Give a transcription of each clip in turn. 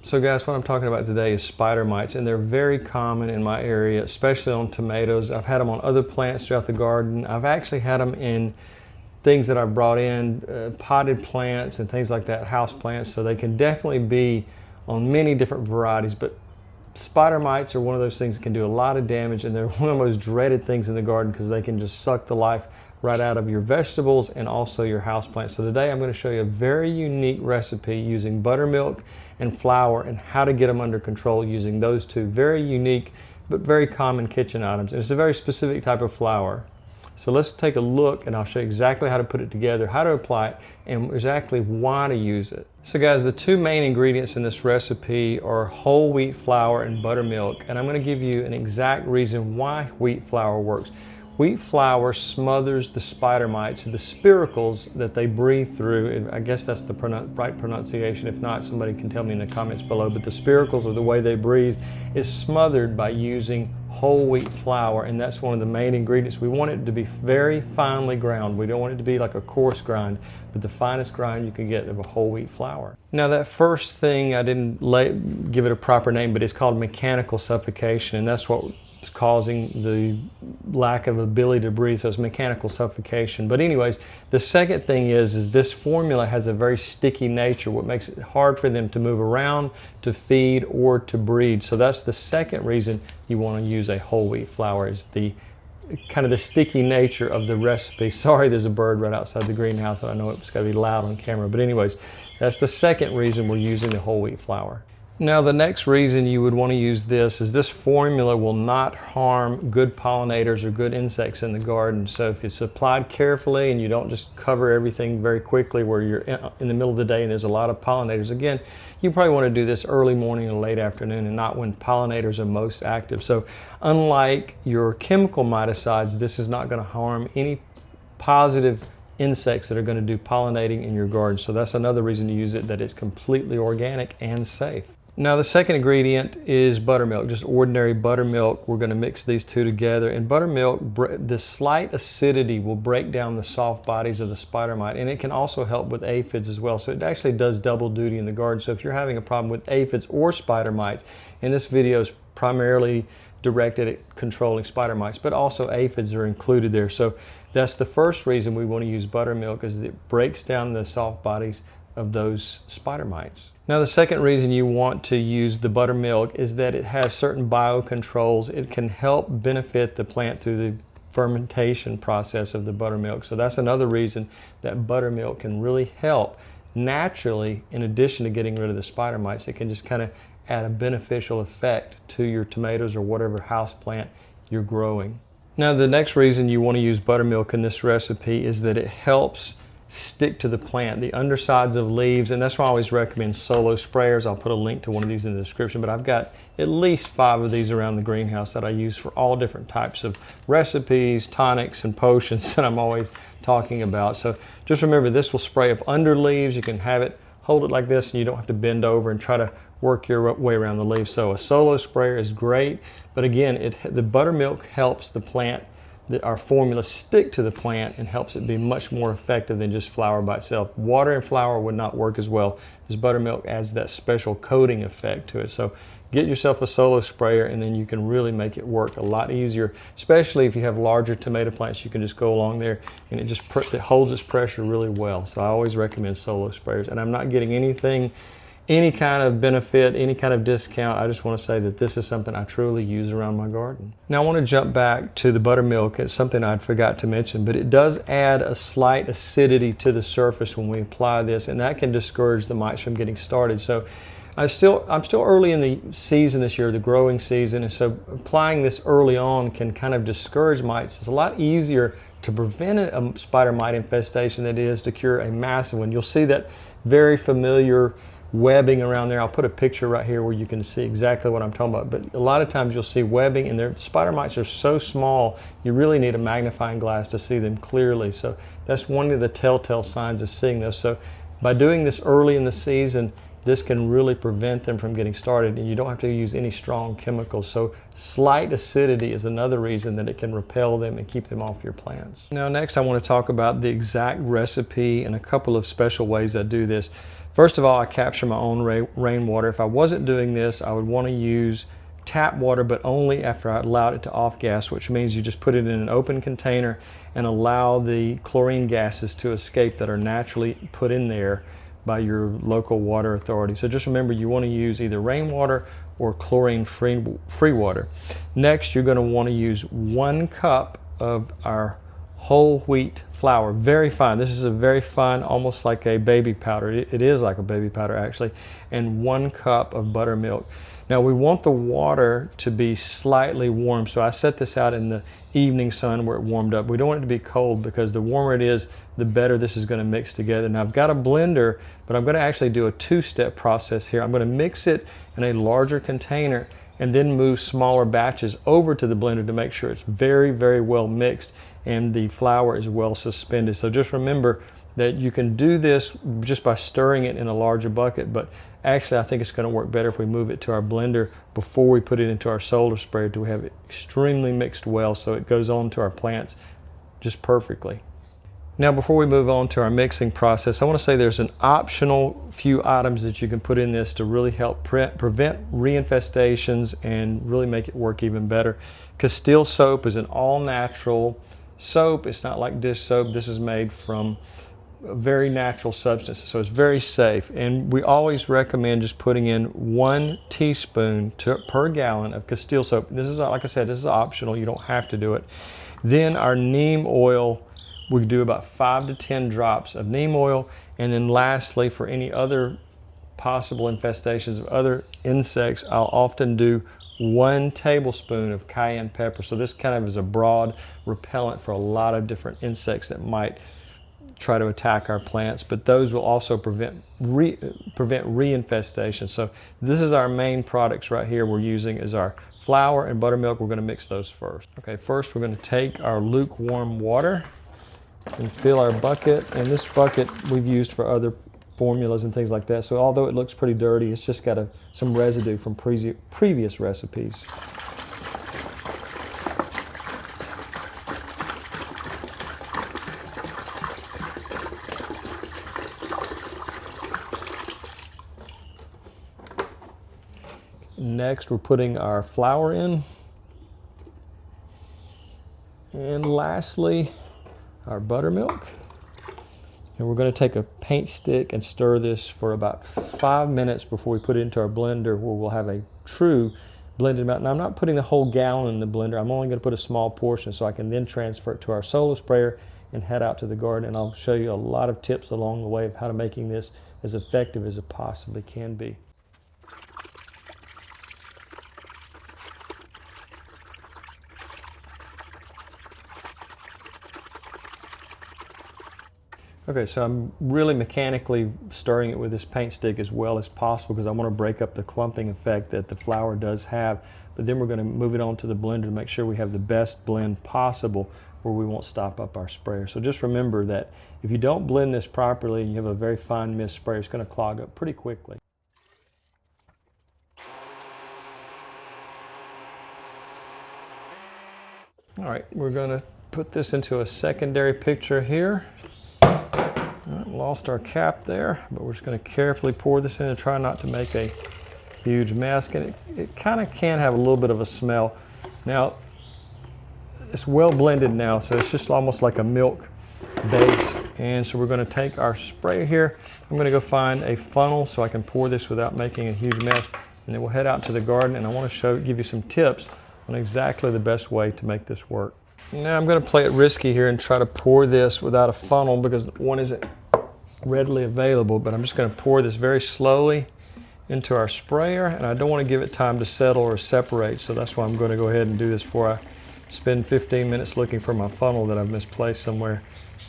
So guys, what I'm talking about today is spider mites, and they're very common in my area, especially on tomatoes. I've had them on other plants throughout the garden. I've actually had them in things that I've brought in, potted plants and things like that, house plants, so they can definitely be on many different varieties. But spider mites are one of those things that can do a lot of damage, and they're one of the most dreaded things in the garden because they can just suck the life right out of your vegetables and also your houseplants. So today I'm going to show you a very unique recipe using buttermilk and flour and how to get them under control using those two very unique but very common kitchen items. And it's a very specific type of flour. So let's take a look and I'll show you exactly how to put it together, how to apply it, and exactly why to use it. So guys, the two main ingredients in this recipe are whole wheat flour and buttermilk, and I'm going to give you an exact reason why wheat flour works. Wheat flour smothers the spider mites, the spiracles that they breathe through. I guess that's the right pronunciation. If not, somebody can tell me in the comments below. But the spiracles, or the way they breathe, is smothered by using whole wheat flour, and that's one of the main ingredients. We want it to be very finely ground. We don't want it to be like a coarse grind, but the finest grind you can get of a whole wheat flour. Now that first thing, I didn't give it a proper name, but it's called mechanical suffocation, and that's what is causing the lack of ability to breathe, so it's mechanical suffocation. But anyways, the second thing is this formula has a very sticky nature, what makes it hard for them to move around, to feed, or to breed. So that's the second reason you want to use a whole wheat flour, is the kind of the sticky nature of the recipe. Sorry, there's a bird right outside the greenhouse, and I know it's got to be loud on camera, but anyways, that's the second reason we're using the whole wheat flour. Now the next reason you would want to use this is this formula will not harm good pollinators or good insects in the garden. So if it's applied carefully and you don't just cover everything very quickly where you're in the middle of the day and there's a lot of pollinators, again, you probably want to do this early morning or late afternoon and not when pollinators are most active. So unlike your chemical miticides, this is not going to harm any positive insects that are going to do pollinating in your garden. So that's another reason to use it, that it's completely organic and safe. Now the second ingredient is buttermilk, just ordinary buttermilk. We're going to mix these two together, and buttermilk, the slight acidity will break down the soft bodies of the spider mite, and it can also help with aphids as well. So it actually does double duty in the garden. So if you're having a problem with aphids or spider mites, and this video is primarily directed at controlling spider mites, but also aphids are included there. So that's the first reason we want to use buttermilk, is it breaks down the soft bodies of those spider mites. Now the second reason you want to use the buttermilk is that it has certain biocontrols. It can help benefit the plant through the fermentation process of the buttermilk. So that's another reason that buttermilk can really help naturally, in addition to getting rid of the spider mites. It can just kind of add a beneficial effect to your tomatoes or whatever house plant you're growing. Now the next reason you want to use buttermilk in this recipe is that it helps stick to the plant, the undersides of leaves, and that's why I always recommend solo sprayers. I'll put a link to one of these in the description, but I've got at least 5 of these around the greenhouse that I use for all different types of recipes, tonics, and potions that I'm always talking about. So just remember, this will spray up under leaves. You can have it, hold it like this, and you don't have to bend over and try to work your way around the leaves. So a solo sprayer is great, but again, the buttermilk helps the plant, our formula, stick to the plant and helps it be much more effective than just flour by itself. Water and flour would not work as well as buttermilk adds that special coating effect to it. So get yourself a solo sprayer, and then you can really make it work a lot easier, especially if you have larger tomato plants. You can just go along there and it holds its pressure really well. So I always recommend solo sprayers, and I'm not getting any kind of benefit, any kind of discount. I just want to say that this is something I truly use around my garden. Now I want to jump back to the buttermilk. It's something I forgot to mention, but it does add a slight acidity to the surface when we apply this, and that can discourage the mites from getting started. So I'm still early in the season this year, the growing season, and so applying this early on can kind of discourage mites. It's a lot easier to prevent a spider mite infestation than it is to cure a massive one. You'll see that very familiar webbing around there. I'll put a picture right here where you can see exactly what I'm talking about. But a lot of times you'll see webbing, and their spider mites are so small you really need a magnifying glass to see them clearly. So that's one of the telltale signs of seeing those. So by doing this early in the season, this can really prevent them from getting started, and you don't have to use any strong chemicals. So slight acidity is another reason that it can repel them and keep them off your plants. Now next I want to talk about the exact recipe and a couple of special ways I do this. First of all, I capture my own rainwater. If I wasn't doing this, I would want to use tap water, but only after I allowed it to off gas, which means you just put it in an open container and allow the chlorine gases to escape that are naturally put in there by your local water authority. So just remember, you want to use either rainwater or chlorine-free water. Next, you're going to want to use 1 cup of our whole wheat flour, very fine. This is a very fine, almost like a baby powder. It is like a baby powder actually, and 1 cup of buttermilk. Now we want the water to be slightly warm, so I set this out in the evening sun where it warmed up. We don't want it to be cold, because the warmer it is, the better this is going to mix together. Now I've got a blender, but I'm going to actually do a 2-step process here. I'm going to mix it in a larger container and then move smaller batches over to the blender to make sure it's very, very well mixed and the flour is well suspended. So just remember that you can do this just by stirring it in a larger bucket, but actually I think it's going to work better if we move it to our blender before we put it into our solar sprayer to have it extremely mixed well, so it goes on to our plants just perfectly. Now before we move on to our mixing process, I want to say there's an optional few items that you can put in this to really help prevent reinfestations and really make it work even better. Castile soap is an all-natural soap. It's not like dish soap. This is made from a very natural substance, so it's very safe. And we always recommend just putting in 1 teaspoon per gallon of Castile soap. This is, like I said, this is optional. You don't have to do it. Then our neem oil, we do about 5 to 10 drops of neem oil. And then lastly, for any other possible infestations of other insects, I'll often do 1 tablespoon of cayenne pepper. So this kind of is a broad repellent for a lot of different insects that might try to attack our plants, but those will also prevent reinfestation. So this is our main products right here we're using is our flour and buttermilk. We're going to mix those first. Okay, first we're going to take our lukewarm water and fill our bucket, and this bucket we've used for other formulas and things like that, so although it looks pretty dirty, it's just got some residue from previous recipes. Next we're putting our flour in, and lastly our buttermilk. And we're going to take a paint stick and stir this for about 5 minutes before we put it into our blender, where we'll have a true blended amount. Now I'm not putting the whole gallon in the blender. I'm only going to put a small portion so I can then transfer it to our solar sprayer and head out to the garden. And I'll show you a lot of tips along the way of how to making this as effective as it possibly can be. Okay, so I'm really mechanically stirring it with this paint stick as well as possible because I want to break up the clumping effect that the flour does have. But then we're going to move it on to the blender to make sure we have the best blend possible where we won't stop up our sprayer. So just remember that if you don't blend this properly and you have a very fine mist sprayer, it's going to clog up pretty quickly. All right, we're going to put this into a secondary picture here. Lost our cap there, but we're just going to carefully pour this in and try not to make a huge mess. And it kind of can have a little bit of a smell. Now, it's well blended now, so it's just almost like a milk base. And so we're going to take our sprayer here. I'm going to go find a funnel so I can pour this without making a huge mess. And then we'll head out to the garden, and I want to give you some tips on exactly the best way to make this work. Now I'm going to play it risky here and try to pour this without a funnel because one isn't readily available, but I'm just going to pour this very slowly into our sprayer, and I don't want to give it time to settle or separate, so that's why I'm going to go ahead and do this before I spend 15 minutes looking for my funnel that I've misplaced somewhere.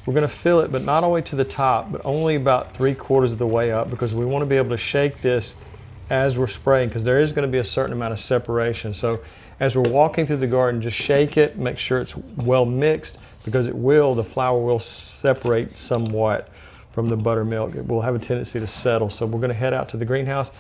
We're going to fill it, but not all the way to the top, but only about 3/4 of the way up, because we want to be able to shake this as we're spraying, because there is going to be a certain amount of separation. So as we're walking through the garden, just shake it, make sure it's well mixed, because the flour will separate somewhat from the buttermilk. It will have a tendency to settle. So we're going to head out to the greenhouse.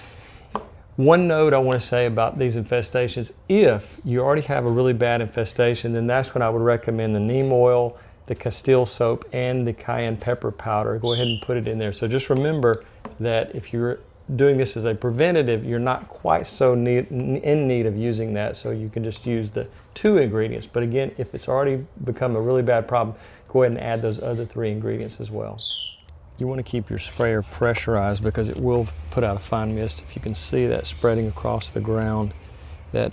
One note I want to say about these infestations, if you already have a really bad infestation, then that's when I would recommend the neem oil, the Castile soap, and the cayenne pepper powder. Go ahead and put it in there. So just remember that if you're doing this as a preventative, you're not quite so in need of using that, so you can just use the 2 ingredients. But again, if it's already become a really bad problem, go ahead and add those other 3 ingredients as well. You want to keep your sprayer pressurized because it will put out a fine mist. If you can see that spreading across the ground, that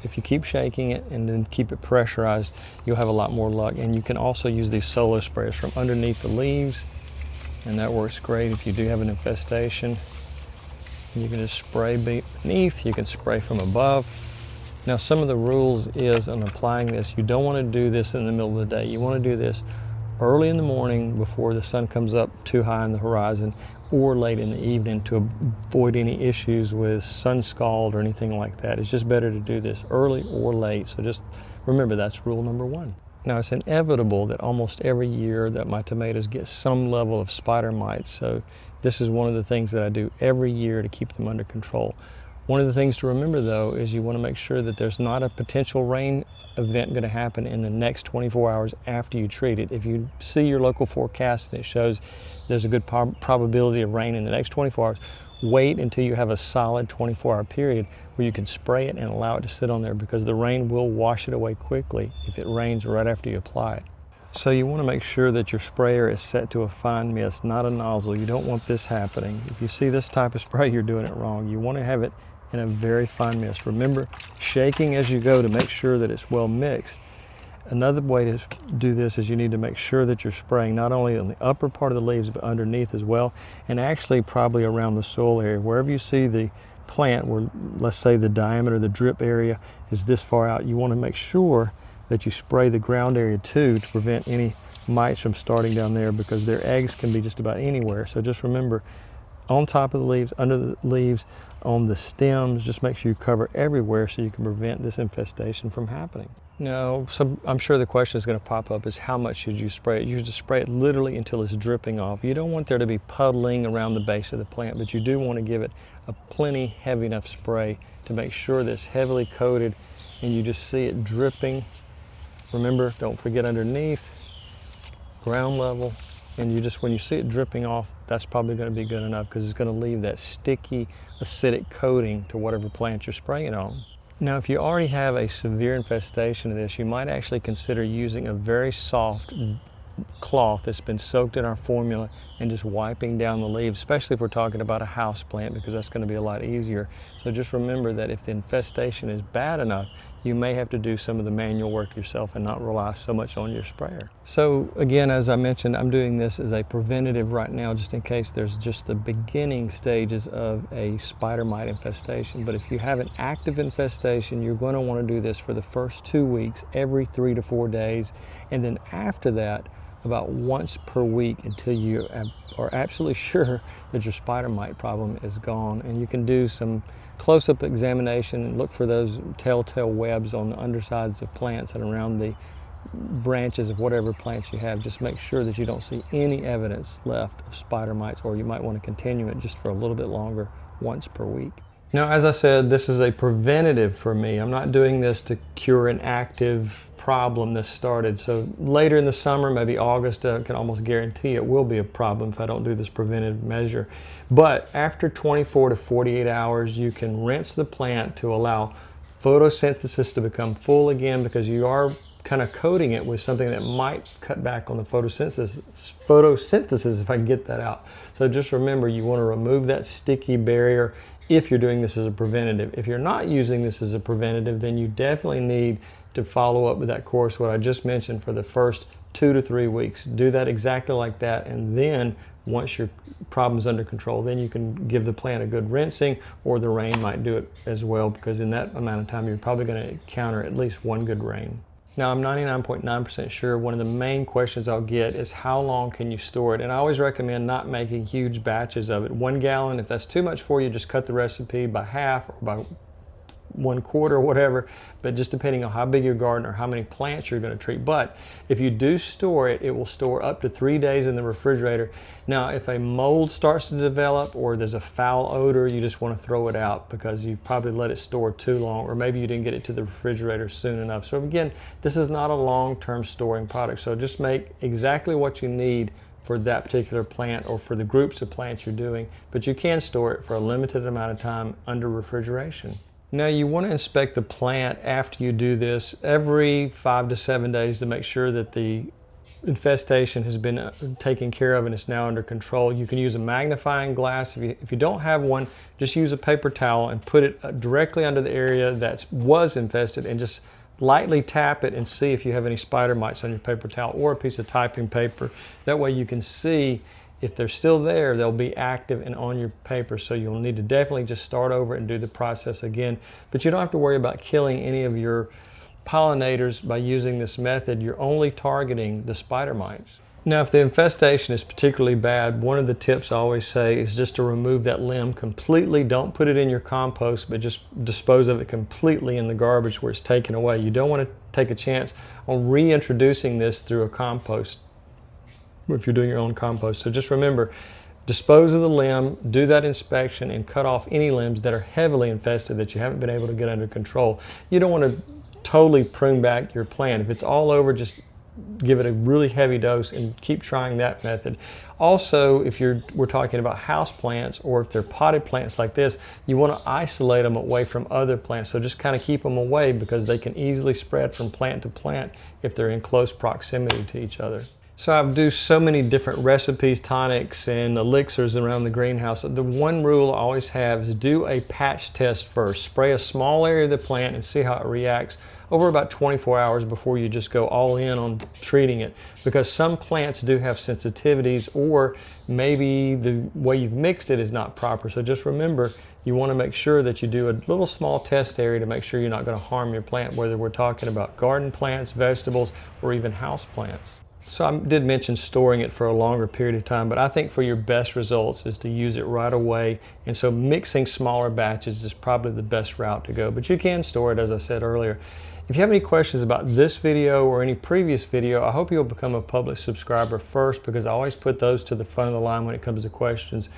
if you keep shaking it and then keep it pressurized, you'll have a lot more luck. And you can also use these solo sprayers from underneath the leaves, and that works great if you do have an infestation. You can just spray beneath, you can spray from above. Now, some of the rules is on applying this, you don't want to do this in the middle of the day. You want to do this early in the morning before the sun comes up too high on the horizon, or late in the evening to avoid any issues with sun scald or anything like that. It's just better to do this early or late. So just remember, that's rule number 1. Now, it's inevitable that almost every year that my tomatoes get some level of spider mites. So this is one of the things that I do every year to keep them under control. One of the things to remember, though, is you want to make sure that there's not a potential rain event going to happen in the next 24 hours after you treat it. If you see your local forecast and it shows there's a good probability of rain in the next 24 hours, wait until you have a solid 24-hour period where you can spray it and allow it to sit on there, because the rain will wash it away quickly if it rains right after you apply it. So you want to make sure that your sprayer is set to a fine mist, not a nozzle. You don't want this happening. If you see this type of spray, you're doing it wrong. You want to have it in a very fine mist. Remember, shaking as you go to make sure that it's well mixed. Another way to do this is you need to make sure that you're spraying not only on the upper part of the leaves, but underneath as well, and actually probably around the soil area. Wherever you see the plant, where let's say the diameter, the drip area is this far out, you want to make sure that you spray the ground area too to prevent any mites from starting down there, because their eggs can be just about anywhere. So just remember, on top of the leaves, under the leaves, on the stems, just make sure you cover everywhere so you can prevent this infestation from happening. Now, so I'm sure the question is going to pop up is, how much should you spray it? You should spray it literally until it's dripping off. You don't want there to be puddling around the base of the plant, but you do want to give it a plenty heavy enough spray to make sure that it's heavily coated and you just see it dripping. Remember, don't forget underneath, ground level, and you just, when you see it dripping off, that's probably going to be good enough, because it's going to leave that sticky, acidic coating to whatever plant you're spraying on. Now, if you already have a severe infestation of this, you might actually consider using a very soft cloth that's been soaked in our formula and just wiping down the leaves, especially if we're talking about a house plant, because that's going to be a lot easier. So just remember that if the infestation is bad enough, you may have to do some of the manual work yourself and not rely so much on your sprayer. So again, as I mentioned, I'm doing this as a preventative right now, just in case there's just the beginning stages of a spider mite infestation. But if you have an active infestation, you're going to want to do this for the first 2 weeks, every 3 to 4 days. And then after that, about once per week, until you are absolutely sure that your spider mite problem is gone. And you can do some close-up examination and look for those telltale webs on the undersides of plants and around the branches of whatever plants you have. Just make sure that you don't see any evidence left of spider mites, or you might want to continue it just for a little bit longer, once per week. Now, as I said, this is a preventative for me. I'm not doing this to cure an active problem that started. So later in the summer, maybe August, I can almost guarantee it will be a problem if I don't do this preventive measure. But after 24 to 48 hours, you can rinse the plant to allow photosynthesis to become full again, because you are kind of coating it with something that might cut back on the photosynthesis, if I can get that out. So just remember, you want to remove that sticky barrier if you're doing this as a preventative. If you're not using this as a preventative, then you definitely need to follow up with that course, what I just mentioned, for the first 2 to 3 weeks. Do that exactly like that, and then once your problem's under control, then you can give the plant a good rinsing, or the rain might do it as well, because in that amount of time, you're probably going to encounter at least one good rain. Now, I'm 99.9% sure one of the main questions I'll get is, how long can you store it? And I always recommend not making huge batches of it. 1 gallon, if that's too much for you, just cut the recipe by half or by 1/4 or whatever, but just depending on how big your garden or how many plants you're going to treat. But if you do store it, it will store up to 3 days in the refrigerator. Now, if a mold starts to develop or there's a foul odor, you just want to throw it out, because you've probably let it store too long, or maybe you didn't get it to the refrigerator soon enough. So again, this is not a long-term storing product. So just make exactly what you need for that particular plant or for the groups of plants you're doing, but you can store it for a limited amount of time under refrigeration. Now you want to inspect the plant after you do this every 5 to 7 days to make sure that the infestation has been taken care of and it's now under control. You can use a magnifying glass. If you don't have one, just use a paper towel and put it directly under the area that was infested and just lightly tap it and see if you have any spider mites on your paper towel or a piece of typing paper. That way you can see if they're still there, they'll be active and on your paper. So you'll need to definitely just start over and do the process again. But you don't have to worry about killing any of your pollinators by using this method. You're only targeting the spider mites. Now, if the infestation is particularly bad, one of the tips I always say is just to remove that limb completely. Don't put it in your compost, but just dispose of it completely in the garbage where it's taken away. You don't want to take a chance on reintroducing this through a compost if you're doing your own compost. So just remember, dispose of the limb, do that inspection, and cut off any limbs that are heavily infested that you haven't been able to get under control. You don't want to totally prune back your plant. If it's all over, just give it a really heavy dose and keep trying that method. Also, if we're talking about house plants, or if they're potted plants like this, you want to isolate them away from other plants. So just kind of keep them away because they can easily spread from plant to plant if they're in close proximity to each other. So I do so many different recipes, tonics, and elixirs around the greenhouse. The one rule I always have is do a patch test first. Spray a small area of the plant and see how it reacts over about 24 hours before you just go all in on treating it. Because some plants do have sensitivities, or maybe the way you've mixed it is not proper. So just remember, you want to make sure that you do a little small test area to make sure you're not going to harm your plant, whether we're talking about garden plants, vegetables, or even house plants. So I did mention storing it for a longer period of time, but I think for your best results is to use it right away. And so mixing smaller batches is probably the best route to go, but you can store it, as I said earlier. If you have any questions about this video or any previous video, I hope you'll become a public subscriber first, because I always put those to the front of the line when it comes to questions.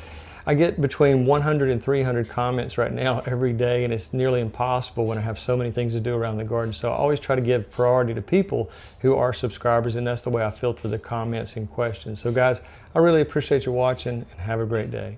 I get between 100 and 300 comments right now every day, and it's nearly impossible when I have so many things to do around the garden. So I always try to give priority to people who are subscribers, and that's the way I filter the comments and questions. So guys, I really appreciate you watching, and have a great day.